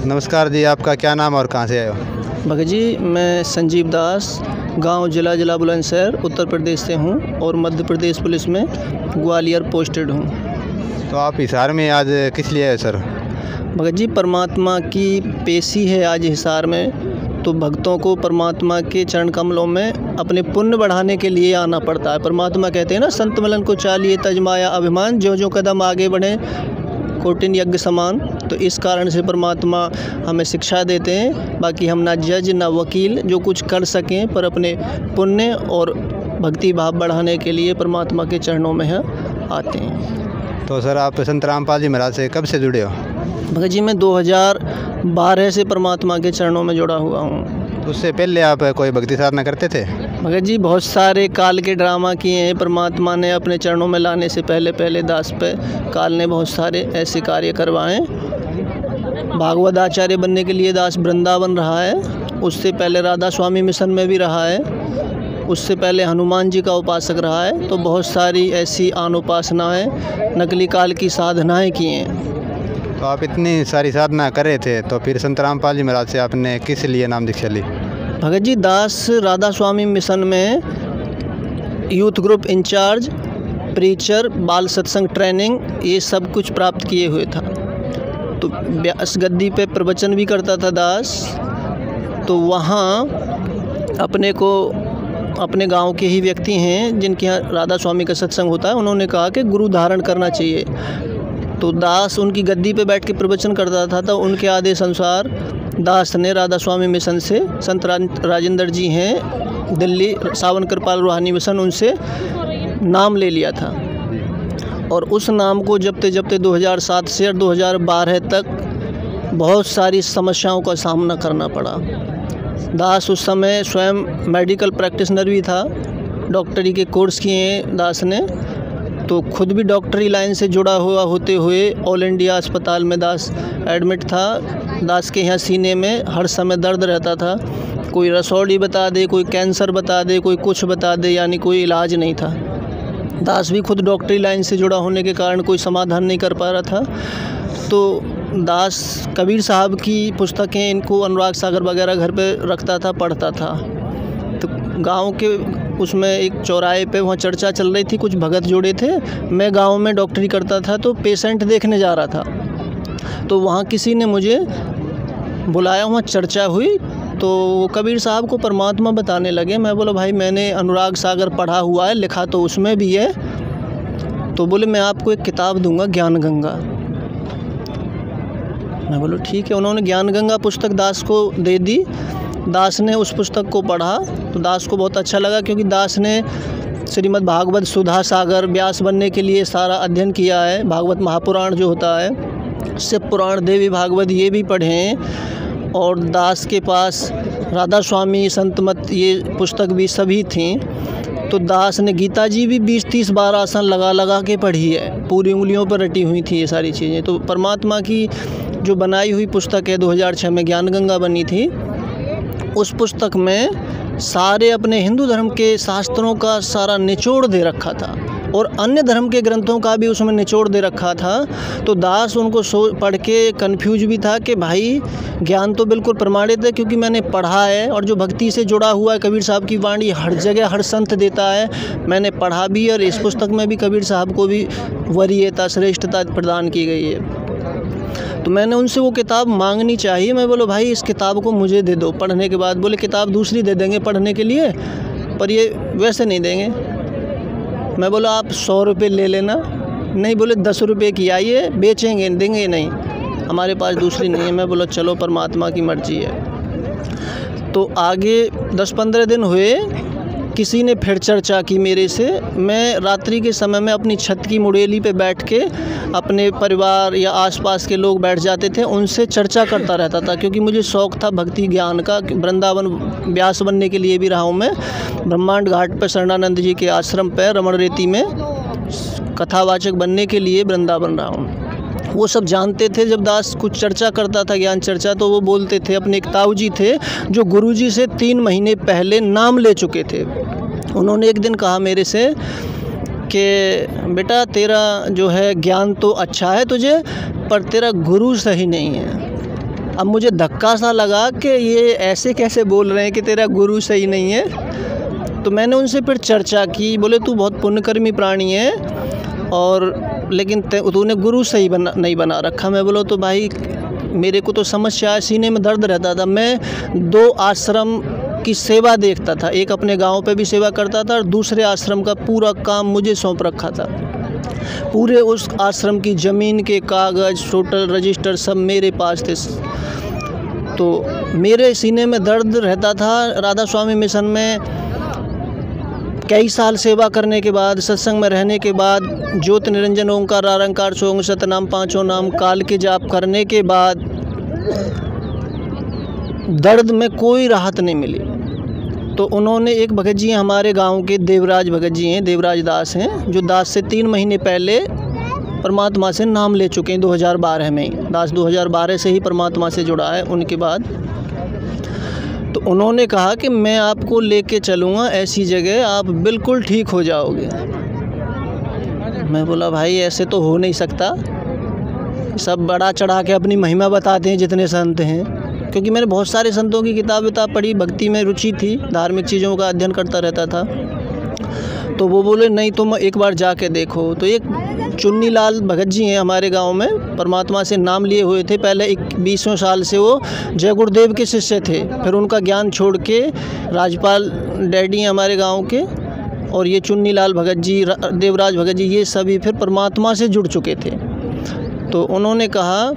नमस्कार जी, आपका क्या नाम और कहाँ से आए हो? भगत जी, मैं संजीव दास, गांव जिला बुलंदशहर उत्तर प्रदेश से हूं और मध्य प्रदेश पुलिस में ग्वालियर पोस्टेड हूं। तो आप हिसार में आज किस लिए आए सर? भगत जी, परमात्मा की पेशी है आज हिसार में, तो भक्तों को परमात्मा के चरण कमलों में अपने पुण्य बढ़ाने के लिए आना पड़ता है। परमात्मा कहते हैं ना, संत मिलन को चालिए तजमाया अभिमान, जो कदम आगे बढ़े कोटिन यज्ञ समान। तो इस कारण से परमात्मा हमें शिक्षा देते हैं। बाकी हम ना जज ना वकील, जो कुछ कर सकें, पर अपने पुण्य और भक्ति भाव बढ़ाने के लिए परमात्मा के चरणों में आते हैं। तो सर, आप संत रामपाल जी महाराज से कब से जुड़े हो? भगत जी, मैं 2012 से परमात्मा के चरणों में जुड़ा हुआ हूँ। तो उससे पहले आप कोई भक्ति साधना करते थे? भगत जी, बहुत सारे काल के ड्रामा किए हैं परमात्मा ने अपने चरणों में लाने से पहले दास पे काल ने बहुत सारे ऐसे कार्य करवाए। भागवत आचार्य बनने के लिए दास वृंदावन रहा है, उससे पहले राधा स्वामी मिशन में भी रहा है, उससे पहले हनुमान जी का उपासक रहा है। तो बहुत सारी ऐसी अनुपासनाएं, नकली काल की साधनाएं की हैं। तो आप इतनी सारी साधना कर रहे थे, तो फिर संत रामपाल जी महाराज से आपने किस लिए नाम दीक्षा ली? भगत जी, दास राधा स्वामी मिशन में यूथ ग्रुप इंचार्ज, प्रीचर, बाल सत्संग ट्रेनिंग, ये सब कुछ प्राप्त किए हुए था। तो व्यास गद्दी पे प्रवचन भी करता था दास। तो वहाँ अपने गांव के ही व्यक्ति हैं जिनके यहाँ राधा स्वामी का सत्संग होता है, उन्होंने कहा कि गुरु धारण करना चाहिए। तो दास उनकी गद्दी पे बैठ के प्रवचन करता था, तो उनके आदेश अनुसार दास ने राधा स्वामी मिशन से संत राजेंद्र जी हैं दिल्ली, सावन कृपाल रूहानी मिशन, उनसे नाम ले लिया था। और उस नाम को जपते 2007 से 2012 तक बहुत सारी समस्याओं का सामना करना पड़ा। दास उस समय स्वयं मेडिकल प्रैक्टिशनर भी था, डॉक्टरी के कोर्स किए दास ने। तो खुद भी डॉक्टरी लाइन से जुड़ा हुआ होते हुए ऑल इंडिया अस्पताल में दास एडमिट था। दास के यहाँ सीने में हर समय दर्द रहता था। कोई रसौली बता दे, कोई कैंसर बता दे, कोई कुछ बता दे, यानी कोई इलाज नहीं था। दास भी खुद डॉक्टरी लाइन से जुड़ा होने के कारण कोई समाधान नहीं कर पा रहा था। तो दास कबीर साहब की पुस्तकें, इनको अनुराग सागर वगैरह घर पे रखता था, पढ़ता था। तो गांव के उसमें एक चौराहे पे वहाँ चर्चा चल रही थी, कुछ भगत जुड़े थे। मैं गांव में डॉक्टरी करता था, तो पेशेंट देखने जा रहा था। तो वहाँ किसी ने मुझे बुलाया, वहाँ चर्चा हुई। तो कबीर साहब को परमात्मा बताने लगे। मैं बोला, भाई मैंने अनुराग सागर पढ़ा हुआ है, लिखा तो उसमें भी है। तो बोले, मैं आपको एक किताब दूंगा, ज्ञान गंगा। मैं बोला ठीक है। उन्होंने ज्ञान गंगा पुस्तक दास को दे दी। दास ने उस पुस्तक को पढ़ा तो दास को बहुत अच्छा लगा, क्योंकि दास ने श्रीमद् भागवत, सुधा सागर, व्यास बनने के लिए सारा अध्ययन किया है। भागवत महापुराण जो होता है, शिव पुराण, देवी भागवत, ये भी पढ़े हैं। और दास के पास राधा स्वामी, संतमत, ये पुस्तक भी सभी थी। तो दास ने गीता जी भी 20-30 बार आसन लगा के पढ़ी है, पूरी उंगलियों पर रटी हुई थी ये सारी चीज़ें। तो परमात्मा की जो बनाई हुई पुस्तक है, 2006 में ज्ञान गंगा बनी थी। उस पुस्तक में सारे अपने हिंदू धर्म के शास्त्रों का सारा निचोड़ दे रखा था, और अन्य धर्म के ग्रंथों का भी उसमें निचोड़ दे रखा था। तो दास उनको पढ़ के कंफ्यूज भी था कि भाई ज्ञान तो बिल्कुल प्रमाणित है, क्योंकि मैंने पढ़ा है, और जो भक्ति से जुड़ा हुआ है, कबीर साहब की वाणी हर जगह हर संत देता है, मैंने पढ़ा भी, और इस पुस्तक में भी कबीर साहब को भी वरीयता, श्रेष्ठता प्रदान की गई है। तो मैंने उनसे वो किताब मांगनी चाहिए। मैं बोलो, भाई इस किताब को मुझे दे दो पढ़ने के बाद। बोले, किताब दूसरी दे देंगे पढ़ने के लिए, पर ये वैसे नहीं देंगे। मैं बोला, आप 100 रुपये ले लेना। नहीं, बोले 10 रुपये की आइए, बेचेंगे, देंगे नहीं, हमारे पास दूसरी नहीं है। मैं बोला, चलो परमात्मा की मर्जी है। तो आगे 10-15 दिन हुए, किसी ने फिर चर्चा की मेरे से। मैं रात्रि के समय में अपनी छत की मुड़ेली पे बैठ के, अपने परिवार या आसपास के लोग बैठ जाते थे, उनसे चर्चा करता रहता था, क्योंकि मुझे शौक़ था भक्ति ज्ञान का। वृंदावन व्यास बनने के लिए भी रहा हूँ मैं। ब्रह्मांड घाट पर शरणानंद जी के आश्रम पर रमण रेती में कथावाचक बनने के लिए वृंदावन रहा हूँ। वो सब जानते थे। जब दास कुछ चर्चा करता था, ज्ञान चर्चा, तो वो बोलते थे, अपने एक ताऊ जी थे जो गुरुजी से 3 महीने पहले नाम ले चुके थे। उन्होंने एक दिन कहा मेरे से कि बेटा, तेरा जो है ज्ञान तो अच्छा है तुझे, पर तेरा गुरु सही नहीं है। अब मुझे धक्का सा लगा कि ये ऐसे कैसे बोल रहे हैं कि तेरा गुरु सही नहीं है। तो मैंने उनसे फिर चर्चा की, बोले तू बहुत पुण्यकर्मी प्राणी है और लेकिन तूने गुरु सही नहीं बना रखा। मैं बोला तो भाई मेरे को तो समस्या है, सीने में दर्द रहता था। मैं 2 आश्रम की सेवा देखता था, एक अपने गांव पे भी सेवा करता था और दूसरे आश्रम का पूरा काम मुझे सौंप रखा था। पूरे उस आश्रम की ज़मीन के कागज़, टोटल रजिस्टर सब मेरे पास थे। तो मेरे सीने में दर्द रहता था। राधा स्वामी मिशन में कई साल सेवा करने के बाद, सत्संग में रहने के बाद, ज्योत निरंजन ओंकार निरंकार सोंग सतनाम पाँचों नाम काल के जाप करने के बाद दर्द में कोई राहत नहीं मिली। तो उन्होंने एक भगत जी हमारे गांव के देवराज भगत जी हैं, देवराज दास हैं, जो दास से 3 महीने पहले परमात्मा से नाम ले चुके हैं 2012 में ही। दास 2012 से ही परमात्मा से जुड़ा है। उनके बाद तो उन्होंने कहा कि मैं आपको लेके चलूँगा ऐसी जगह, आप बिल्कुल ठीक हो जाओगे। मैं बोला भाई ऐसे तो हो नहीं सकता, सब बड़ा चढ़ा के अपनी महिमा बताते हैं जितने संत हैं, क्योंकि मैंने बहुत सारे संतों की किताब पढ़ी, भक्ति में रुचि थी, धार्मिक चीज़ों का अध्ययन करता रहता था। तो वो बोले नहीं तुम एक बार जाके देखो। तो एक चुन्नी लाल भगत जी हैं हमारे गांव में, परमात्मा से नाम लिए हुए थे। पहले 20वें साल से वो जय गुरुदेव के शिष्य थे, फिर उनका ज्ञान छोड़ के राजपाल डैडी हैं हमारे गांव के, और ये चुन्नी लाल भगत जी, देवराज भगत जी, ये सभी फिर परमात्मा से जुड़ चुके थे। तो उन्होंने कहा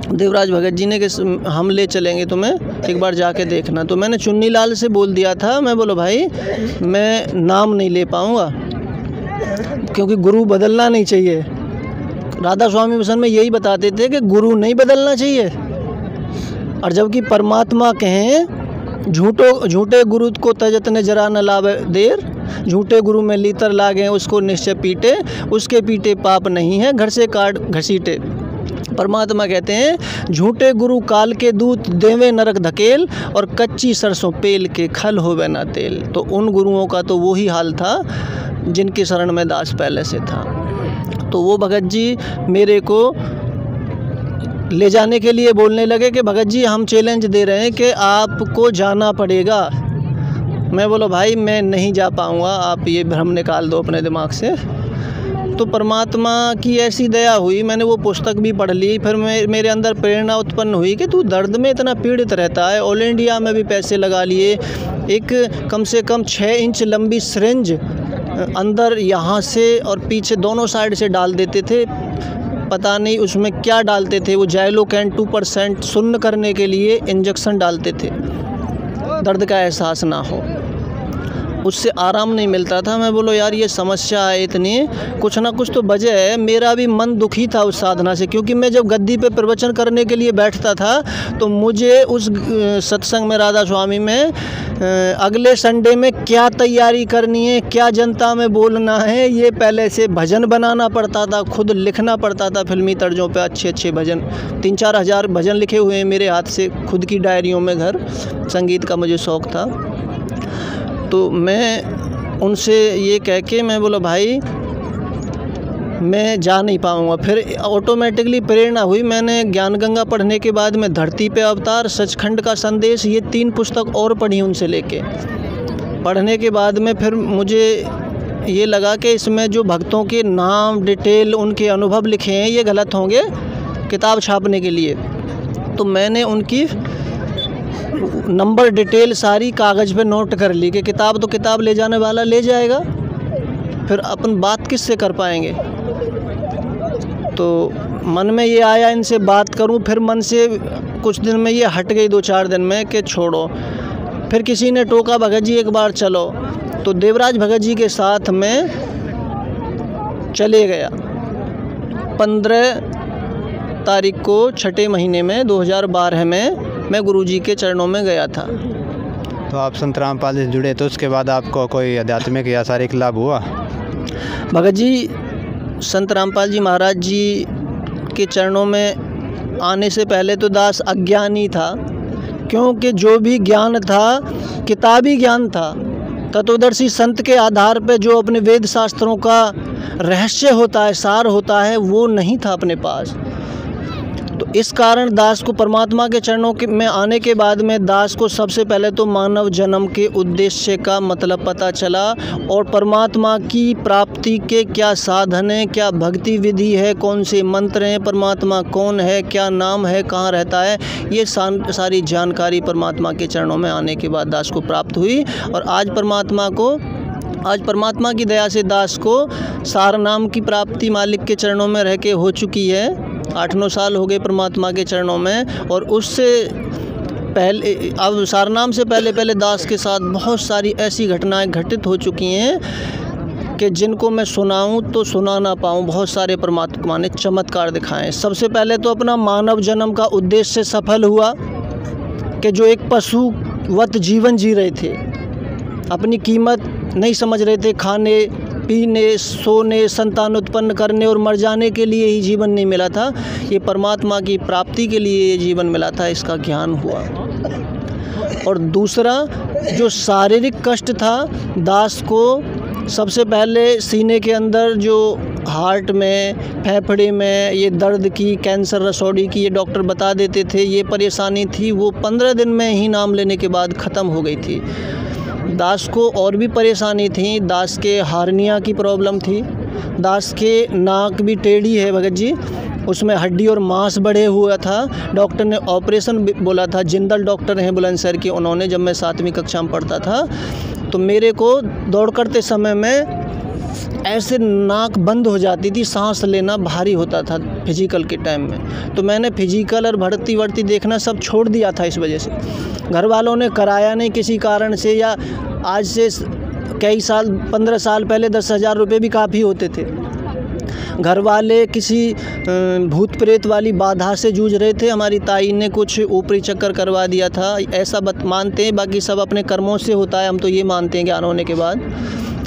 देवराज भगत जी ने कि हम ले चलेंगे तुम्हें, एक बार जाके देखना। तो मैंने चुन्नी लाल से बोल दिया था, मैं बोलो भाई मैं नाम नहीं ले पाऊँगा क्योंकि गुरु बदलना नहीं चाहिए। राधा स्वामी मिशन में यही बताते थे कि गुरु नहीं बदलना चाहिए, और जबकि परमात्मा कहें झूठे गुरु को तजत ने जरा न लावे देर, झूठे गुरु में लीतर लागे उसको निश्चय पीटे, उसके पीटे पाप नहीं है घर से काट घसीटे। परमात्मा कहते हैं झूठे गुरु काल के दूत देवे नरक धकेल, और कच्ची सरसों पेल के खल होवे ना तेल। तो उन गुरुओं का तो वही हाल था जिनके शरण में दास पहले से था। तो वो भगत जी मेरे को ले जाने के लिए बोलने लगे कि भगत जी हम चैलेंज दे रहे हैं कि आपको जाना पड़ेगा। मैं बोलो भाई मैं नहीं जा पाऊँगा, आप ये भ्रम निकाल दो अपने दिमाग से। तो परमात्मा की ऐसी दया हुई, मैंने वो पुस्तक भी पढ़ ली। फिर मेरे अंदर प्रेरणा उत्पन्न हुई कि तू दर्द में इतना पीड़ित रहता है, ऑल इंडिया में भी पैसे लगा लिए, एक कम से कम 6 इंच लंबी सिरिंज अंदर यहाँ से और पीछे दोनों साइड से डाल देते थे, पता नहीं उसमें क्या डालते थे, वो जाइलोकैन 2% शून्य करने के लिए इंजेक्शन डालते थे, दर्द का एहसास ना हो, उससे आराम नहीं मिलता था। मैं बोलो यार ये समस्या है इतनी, कुछ ना कुछ तो वजह है। मेरा भी मन दुखी था उस साधना से, क्योंकि मैं जब गद्दी पे प्रवचन करने के लिए बैठता था तो मुझे उस सत्संग में राधा स्वामी में अगले संडे में क्या तैयारी करनी है, क्या जनता में बोलना है, ये पहले से भजन बनाना पड़ता था, खुद लिखना पड़ता था फिल्मी तर्जों पे अच्छे भजन। 3-4 हज़ार भजन लिखे हुए हैं मेरे हाथ से खुद की डायरियों में घर, संगीत का मुझे शौक़ था। तो मैं उनसे ये कह के मैं बोला भाई मैं जा नहीं पाऊँगा। फिर ऑटोमेटिकली प्रेरणा हुई, मैंने ज्ञान गंगा पढ़ने के बाद में धरती पे अवतार, सचखंड का संदेश, ये 3 पुस्तक और पढ़ी उनसे लेके। पढ़ने के बाद में फिर मुझे ये लगा कि इसमें जो भक्तों के नाम डिटेल उनके अनुभव लिखे हैं ये गलत होंगे किताब छापने के लिए। तो मैंने उनकी नंबर डिटेल सारी कागज़ पे नोट कर ली कि किताब तो किताब ले जाने वाला ले जाएगा, फिर अपन बात किससे कर पाएंगे। तो मन में ये आया इनसे बात करूं, फिर मन से कुछ दिन में ये हट गई, 2-4 दिन में कि छोड़ो। फिर किसी ने टोका भगत जी एक बार चलो, तो देवराज भगत जी के साथ में चले गया। 15 तारीख को 6ठे महीने में 2012 में मैं गुरुजी के चरणों में गया था। तो आप संत रामपाल से जुड़े, तो उसके बाद आपको कोई आध्यात्मिक या शारीरिक लाभ हुआ? भगत जी संत रामपाल जी महाराज जी के चरणों में आने से पहले तो दास अज्ञानी था, क्योंकि जो भी ज्ञान था किताबी ज्ञान था। तत्वदर्शी संत के आधार पे जो अपने वेद शास्त्रों का रहस्य होता है, सार होता है, वो नहीं था अपने पास। तो इस कारण दास को परमात्मा के चरणों में आने के बाद में दास को सबसे पहले तो मानव जन्म के उद्देश्य का मतलब पता चला और परमात्मा की प्राप्ति के क्या साधन हैं, क्या भक्ति विधि है, कौन से मंत्र हैं, परमात्मा कौन है, क्या नाम है, कहाँ रहता है, ये सारी जानकारी परमात्मा के चरणों में आने के बाद दास को प्राप्त हुई। और आज परमात्मा की दया से दास को सार नाम की प्राप्ति मालिक के चरणों में रह के हो चुकी है। 8-9 साल हो गए परमात्मा के चरणों में। और उससे पहले, अब सारनाम से पहले दास के साथ बहुत सारी ऐसी घटनाएं घटित हो चुकी हैं कि जिनको मैं सुनाऊं तो सुना ना पाऊं। बहुत सारे परमात्मा ने चमत्कार दिखाए। सबसे पहले तो अपना मानव जन्म का उद्देश्य सफल हुआ कि जो एक पशुवत जीवन जी रहे थे, अपनी कीमत नहीं समझ रहे थे, खाने पीने, सोने, संतान उत्पन्न करने और मर जाने के लिए ही जीवन नहीं मिला था, ये परमात्मा की प्राप्ति के लिए ये जीवन मिला था, इसका ज्ञान हुआ। और दूसरा जो शारीरिक कष्ट था, दास को सबसे पहले सीने के अंदर जो हार्ट में, फेफड़े में ये दर्द की, कैंसर, रसौड़ी की ये डॉक्टर बता देते थे, ये परेशानी थी, वो 15 दिन में ही नाम लेने के बाद ख़त्म हो गई थी। दास को और भी परेशानी थी। दास के हार्निया की प्रॉब्लम थी, दास के नाक भी टेढ़ी है भगत जी, उसमें हड्डी और मांस बढ़े हुआ था। डॉक्टर ने ऑपरेशन बोला था। जिंदल डॉक्टर हैं बुलंदशहर के, उन्होंने, जब मैं 7वीं कक्षा में पढ़ता था तो मेरे को दौड़ करते समय में ऐसे नाक बंद हो जाती थी, सांस लेना भारी होता था फिजिकल के टाइम में। तो मैंने फिजिकल और भर्ती देखना सब छोड़ दिया था इस वजह से। घर वालों ने कराया नहीं किसी कारण से, या आज से कई साल, 15 साल पहले 10,000 रुपये भी काफ़ी होते थे। घर वाले किसी भूत प्रेत वाली बाधा से जूझ रहे थे। हमारी ताई ने कुछ ऊपरी चक्कर करवा दिया था, ऐसा मानते हैं। बाकी सब अपने कर्मों से होता है, हम तो ये मानते हैं ज्ञान होने के बाद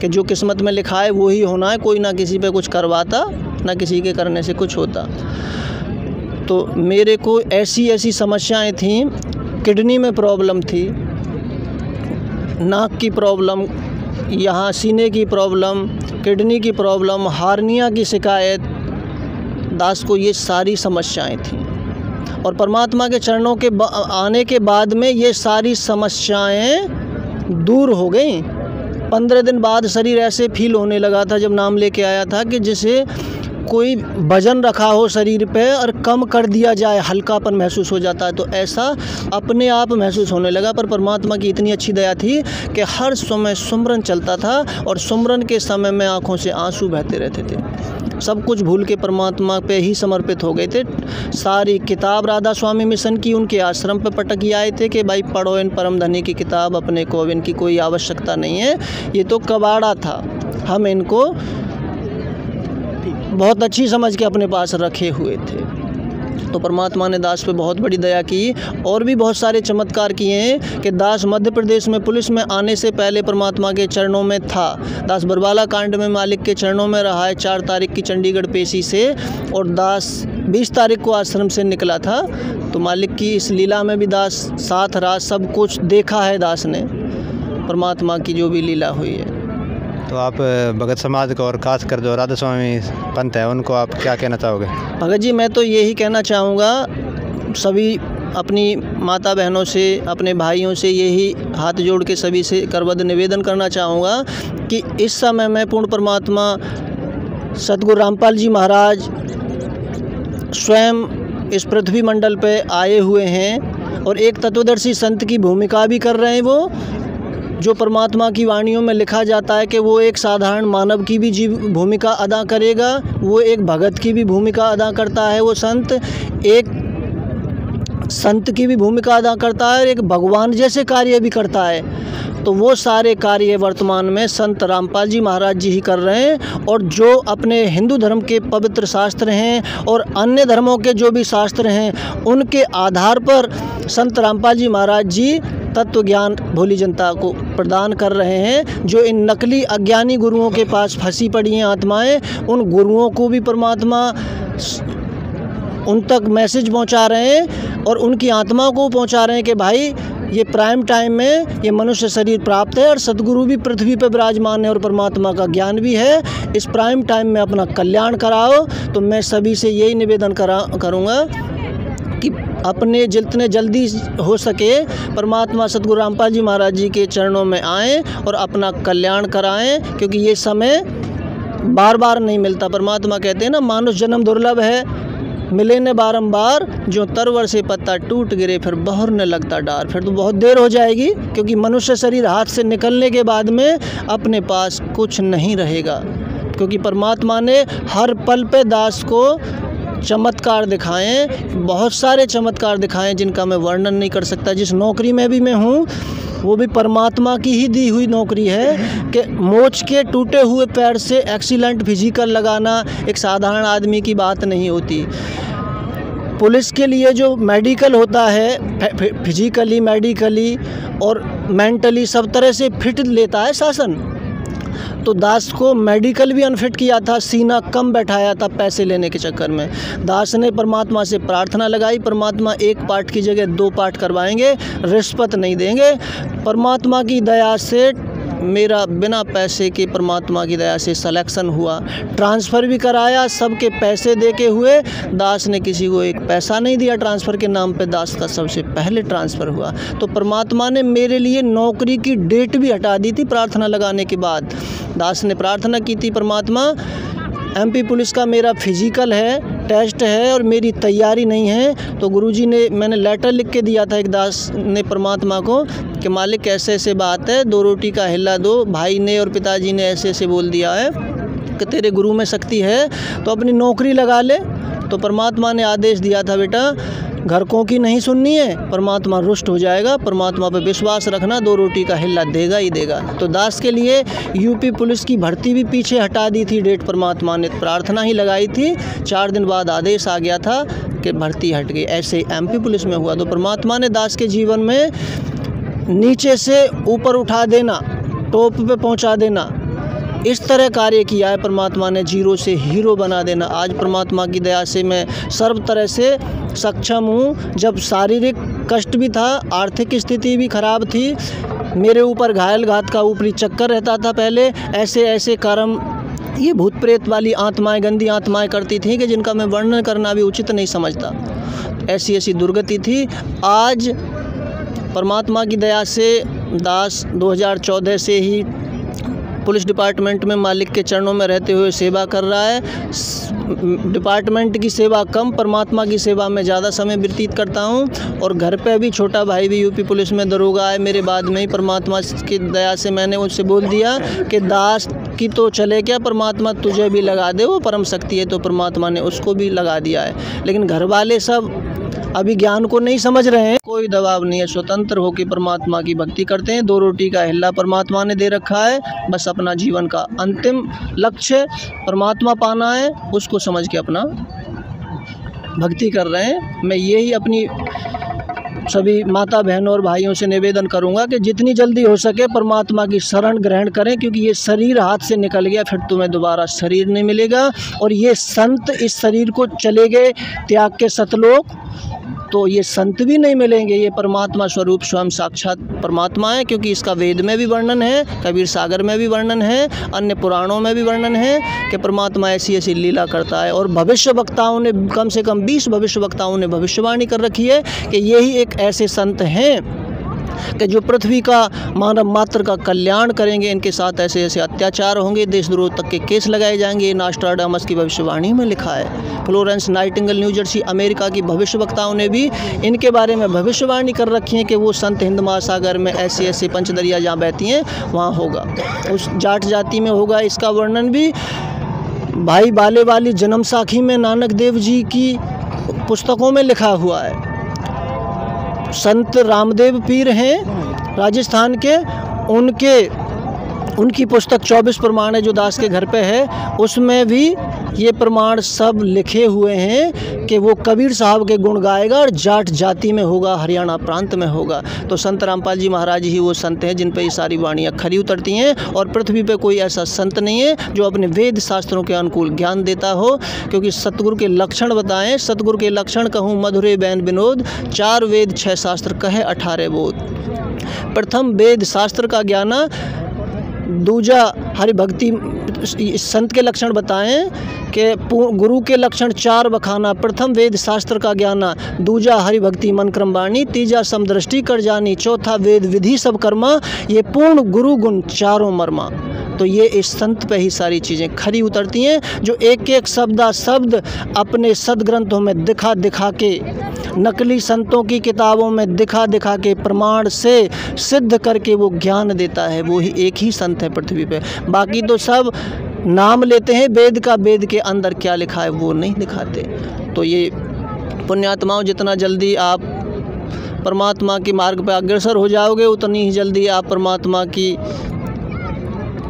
कि जो किस्मत में लिखा है वही होना है। कोई ना किसी पे कुछ करवाता, ना किसी के करने से कुछ होता। तो मेरे को ऐसी समस्याएं थीं। किडनी में प्रॉब्लम थी, नाक की प्रॉब्लम, यहाँ सीने की प्रॉब्लम, किडनी की प्रॉब्लम, हार्निया की शिकायत, दास को ये सारी समस्याएं थीं। और परमात्मा के चरणों के आने के बाद में ये सारी समस्याएं दूर हो गई। 15 दिन बाद शरीर ऐसे फील होने लगा था, जब नाम लेके आया था, कि जैसे कोई वजन रखा हो शरीर पे और कम कर दिया जाए, हल्कापन महसूस हो जाता है। तो ऐसा अपने आप महसूस होने लगा। पर परमात्मा की इतनी अच्छी दया थी कि हर समय सुमरन चलता था और सुमरन के समय में आँखों से आंसू बहते रहते थे। सब कुछ भूल के परमात्मा पे ही समर्पित हो गए थे। सारी किताब राधा स्वामी मिशन की उनके आश्रम पे पटक ही आए थे कि भाई पढ़ो इन परम धनी की किताब, अपने को अब इनकी कोई आवश्यकता नहीं है, ये तो कबाड़ा था, हम इनको बहुत अच्छी समझ के अपने पास रखे हुए थे। तो परमात्मा ने दास पे बहुत बड़ी दया की। और भी बहुत सारे चमत्कार किए हैं कि दास मध्य प्रदेश में पुलिस में आने से पहले परमात्मा के चरणों में था। दास बरवाला कांड में मालिक के चरणों में रहा है 4 तारीख की चंडीगढ़ पेशी से, और दास 20 तारीख को आश्रम से निकला था। तो मालिक की इस लीला में भी दास साथ रहा, सब कुछ देखा है दास ने, परमात्मा की जो भी लीला हुई है। तो आप भगत समाज को और खासकर जो राधा स्वामी पंथ है उनको आप क्या कहना चाहोगे? भगत जी, मैं तो यही कहना चाहूँगा, सभी अपनी माता बहनों से, अपने भाइयों से यही हाथ जोड़ के सभी से करबद्ध निवेदन करना चाहूँगा कि इस समय में पूर्ण परमात्मा सतगुरु रामपाल जी महाराज स्वयं इस पृथ्वी मंडल पे आए हुए हैं और एक तत्वदर्शी संत की भूमिका भी कर रहे हैं। वो जो परमात्मा की वाणियों में लिखा जाता है कि वो एक साधारण मानव की भी भूमिका अदा करेगा, वो एक भगत की भी भूमिका अदा करता है, वो संत एक संत की भी भूमिका अदा करता है और एक भगवान जैसे कार्य भी करता है। तो वो सारे कार्य वर्तमान में संत रामपाल जी महाराज जी ही कर रहे हैं। और जो अपने हिंदू धर्म के पवित्र शास्त्र हैं और अन्य धर्मों के जो भी शास्त्र हैं, उनके आधार पर संत रामपाल जी महाराज जी तत्व ज्ञान भोली जनता को प्रदान कर रहे हैं। जो इन नकली अज्ञानी गुरुओं के पास फंसी पड़ी हैं आत्माएं, उन गुरुओं को भी परमात्मा उन तक मैसेज पहुंचा रहे हैं और उनकी आत्मा को पहुंचा रहे हैं कि भाई ये प्राइम टाइम में ये मनुष्य शरीर प्राप्त है और सदगुरु भी पृथ्वी पर विराजमान है और परमात्मा का ज्ञान भी है। इस प्राइम टाइम में अपना कल्याण कराओ। तो मैं सभी से यही निवेदन करूँगा अपने जितने जल्दी हो सके परमात्मा सतगुरु रामपाल जी महाराज जी के चरणों में आएँ और अपना कल्याण कराएं, क्योंकि ये समय बार बार नहीं मिलता। परमात्मा कहते हैं ना, मानुष जन्म दुर्लभ है, मिले न बारंबार, जो तरवर से पत्ता टूट गिरे फिर बहरने लगता डार। फिर तो बहुत देर हो जाएगी, क्योंकि मनुष्य शरीर हाथ से निकलने के बाद में अपने पास कुछ नहीं रहेगा। क्योंकि परमात्मा ने हर पल पे दास को चमत्कार दिखाएं, बहुत सारे चमत्कार दिखाएं जिनका मैं वर्णन नहीं कर सकता। जिस नौकरी में भी मैं हूँ वो भी परमात्मा की ही दी हुई नौकरी है कि मोच के टूटे हुए पैर से एक्सीलेंट फिजिकल लगाना एक साधारण आदमी की बात नहीं होती। पुलिस के लिए जो मेडिकल होता है, फिजिकली, मेडिकली और मेंटली सब तरह से फिट लेता है शासन, तो दास को मेडिकल भी अनफिट किया था, सीना कम बैठाया था पैसे लेने के चक्कर में। दास ने परमात्मा से प्रार्थना लगाई, परमात्मा एक पार्ट की जगह 2 पार्ट करवाएंगे, रिश्वत नहीं देंगे। परमात्मा की दया से मेरा बिना पैसे के परमात्मा की दया से सिलेक्शन हुआ, ट्रांसफ़र भी कराया, सबके पैसे दे के हुए। दास ने किसी को एक पैसा नहीं दिया ट्रांसफ़र के नाम पे, दास का सबसे पहले ट्रांसफ़र हुआ। तो परमात्मा ने मेरे लिए नौकरी की डेट भी हटा दी थी प्रार्थना लगाने के बाद। दास ने प्रार्थना की थी, परमात्मा MP पुलिस का मेरा फिजिकल है, टेस्ट है और मेरी तैयारी नहीं है। तो गुरुजी ने, मैंने लेटर लिख के दिया था एक दास ने परमात्मा को कि मालिक ऐसे ऐसे बात है, 2 रोटी का हिल्ला दो। भाई ने और पिताजी ने ऐसे ऐसे बोल दिया है कि तेरे गुरु में शक्ति है तो अपनी नौकरी लगा ले। तो परमात्मा ने आदेश दिया था, बेटा घरकों की नहीं सुननी है, परमात्मा रुष्ट हो जाएगा, परमात्मा पे विश्वास रखना, 2 रोटी का हिल्ला देगा ही देगा। तो दास के लिए UP पुलिस की भर्ती भी पीछे हटा दी थी डेट, परमात्मा ने प्रार्थना ही लगाई थी। 4 दिन बाद आदेश आ गया था कि भर्ती हट गई। ऐसे MP पुलिस में हुआ। तो परमात्मा ने दास के जीवन में नीचे से ऊपर उठा देना, टॉप पे पहुंचा देना, इस तरह कार्य किया है। परमात्मा ने जीरो से हीरो बना देना। आज परमात्मा की दया से मैं सर्व तरह से सक्षम हूँ। जब शारीरिक कष्ट भी था, आर्थिक स्थिति भी खराब थी, मेरे ऊपर घायल घात का ऊपरी चक्कर रहता था पहले, ऐसे ऐसे कर्म ये भूत प्रेत वाली आत्माएं, गंदी आत्माएं करती थी कि जिनका मैं वर्णन करना भी उचित नहीं समझता। ऐसी ऐसी दुर्गति थी। आज परमात्मा की दया से दास 2014 से ही पुलिस डिपार्टमेंट में मालिक के चरणों में रहते हुए सेवा कर रहा है। डिपार्टमेंट की सेवा कम, परमात्मा की सेवा में ज़्यादा समय व्यतीत करता हूँ। और घर पे भी छोटा भाई भी UP पुलिस में दरोगा है मेरे बाद में ही। परमात्मा की दया से मैंने उससे बोल दिया कि दास की तो चले क्या, परमात्मा तुझे भी लगा दे, वो परम शक्ति है। तो परमात्मा ने उसको भी लगा दिया है। लेकिन घर वाले सब अभी ज्ञान को नहीं समझ रहे हैं। कोई दबाव नहीं है, स्वतंत्र होकर परमात्मा की भक्ति करते हैं। 2 रोटी का हिल्ला परमात्मा ने दे रखा है, बस अपना जीवन का अंतिम लक्ष्य परमात्मा पाना है, उसको समझ के अपना भक्ति कर रहे हैं। मैं यही अपनी सभी माता बहनों और भाइयों से निवेदन करूंगा कि जितनी जल्दी हो सके परमात्मा की शरण ग्रहण करें, क्योंकि ये शरीर हाथ से निकल गया, फिर तुम्हें दोबारा शरीर नहीं मिलेगा। और ये संत इस शरीर को चले गए त्याग के सतलोक, तो ये संत भी नहीं मिलेंगे। ये परमात्मा स्वरूप स्वयं साक्षात परमात्मा है, क्योंकि इसका वेद में भी वर्णन है, कबीर सागर में भी वर्णन है, अन्य पुराणों में भी वर्णन है कि परमात्मा ऐसी ऐसी लीला करता है। और भविष्य वक्ताओं ने, कम से कम 20 भविष्य वक्ताओं ने भविष्यवाणी कर रखी है कि यही एक ऐसे संत हैं कि जो पृथ्वी का मानव मात्र का कल्याण करेंगे। इनके साथ ऐसे ऐसे अत्याचार होंगे, देशद्रोह तक के केस लगाए जाएंगे। नास्ट्राडामस की भविष्यवाणी में लिखा है। Florence Nightingale new Jersey America की भविष्यवक्ताओं ने भी इनके बारे में भविष्यवाणी कर रखी है कि वो संत हिंद महासागर में ऐसे ऐसे पंचदरिया जहाँ बहती हैं वहाँ होगा, उस जाट जाति में होगा। इसका वर्णन भी भाई बाले वाली जन्म साखी में नानक देव जी की पुस्तकों में लिखा हुआ है। संत रामदेव पीर हैं राजस्थान के, उनकी पुस्तक 24 प्रमाण है जो दास के घर पे है, उसमें भी ये प्रमाण सब लिखे हुए हैं कि वो कबीर साहब के गुण गाएगा और जाट जाति में होगा, हरियाणा प्रांत में होगा। तो संत रामपाल जी महाराज ही वो संत हैं जिन पे ये सारी वाणियाँ खरी उतरती हैं। और पृथ्वी पे कोई ऐसा संत नहीं है जो अपने वेद शास्त्रों के अनुकूल ज्ञान देता हो, क्योंकि सतगुरु के लक्षण बताएं। सतगुरु के लक्षण कहूँ मधुरे बैन विनोद, 4 वेद 6 शास्त्र कहे 18 बोध। प्रथम वेद शास्त्र का ज्ञाना, दूजा हरि भक्ति। संत के लक्षण बताएं के गुरु के लक्षण 4 बखाना। प्रथम वेद शास्त्र का ज्ञाना, दूजा हरि भक्ति मन क्रम वाणी, तीजा समदृष्टि कर जानी, चौथा वेद विधि सब कर्मा, ये पूर्ण गुरु गुण चारों मर्मा। तो ये इस संत पे ही सारी चीज़ें खरी उतरती हैं, जो एक एक शब्द अपने सदग्रंथों में दिखा दिखा के, नकली संतों की किताबों में दिखा दिखा के, प्रमाण से सिद्ध करके वो ज्ञान देता है। वो ही एक ही संत है पृथ्वी पे। बाकी तो सब नाम लेते हैं वेद का, वेद के अंदर क्या लिखा है वो नहीं दिखाते। तो ये पुण्यात्माओं, जितना जल्दी आप परमात्मा के मार्ग पर अग्रसर हो जाओगे, उतनी ही जल्दी आप परमात्मा की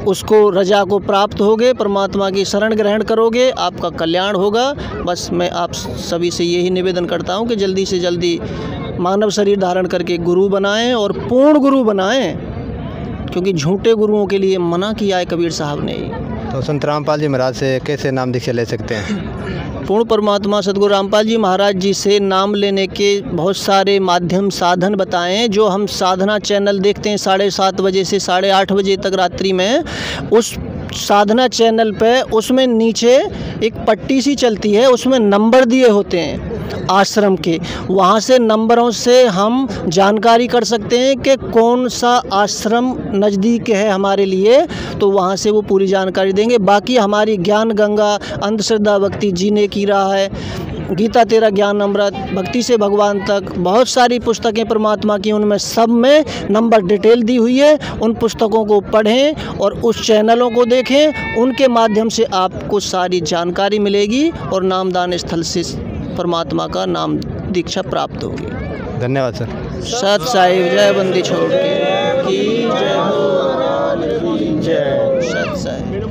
उसको रजा को प्राप्त होगे, परमात्मा की शरण ग्रहण करोगे, आपका कल्याण होगा। बस मैं आप सभी से यही निवेदन करता हूँ कि जल्दी से जल्दी मानव शरीर धारण करके गुरु बनाएं और पूर्ण गुरु बनाएं, क्योंकि झूठे गुरुओं के लिए मना किया है कबीर साहब ने। तो संत रामपाल जी महाराज से कैसे नाम दीक्षा ले सकते हैं? पूर्ण परमात्मा सद्गुरु रामपाल जी महाराज जी से नाम लेने के बहुत सारे माध्यम साधन बताएं, जो हम साधना चैनल देखते हैं 7:30 बजे से 8:30 बजे तक रात्रि में। उस साधना चैनल पे उसमें नीचे एक पट्टी सी चलती है, उसमें नंबर दिए होते हैं आश्रम के। वहाँ से नंबरों से हम जानकारी कर सकते हैं कि कौन सा आश्रम नज़दीक है हमारे लिए, तो वहाँ से वो पूरी जानकारी देंगे। बाकी हमारी ज्ञान गंगा, अंधश्रद्धा भक्ति जीने की राह है, गीता तेरा ज्ञान अमृत, भक्ति से भगवान तक, बहुत सारी पुस्तकें परमात्मा की, उनमें सब में नंबर डिटेल दी हुई है। उन पुस्तकों को पढ़ें और उस चैनलों को देखें, उनके माध्यम से आपको सारी जानकारी मिलेगी और नामदान स्थल से परमात्मा का नाम दीक्षा प्राप्त होगी। धन्यवाद सर। सत साहिब जय बंदी छोड़ के की जय हो, जय सत साहिब।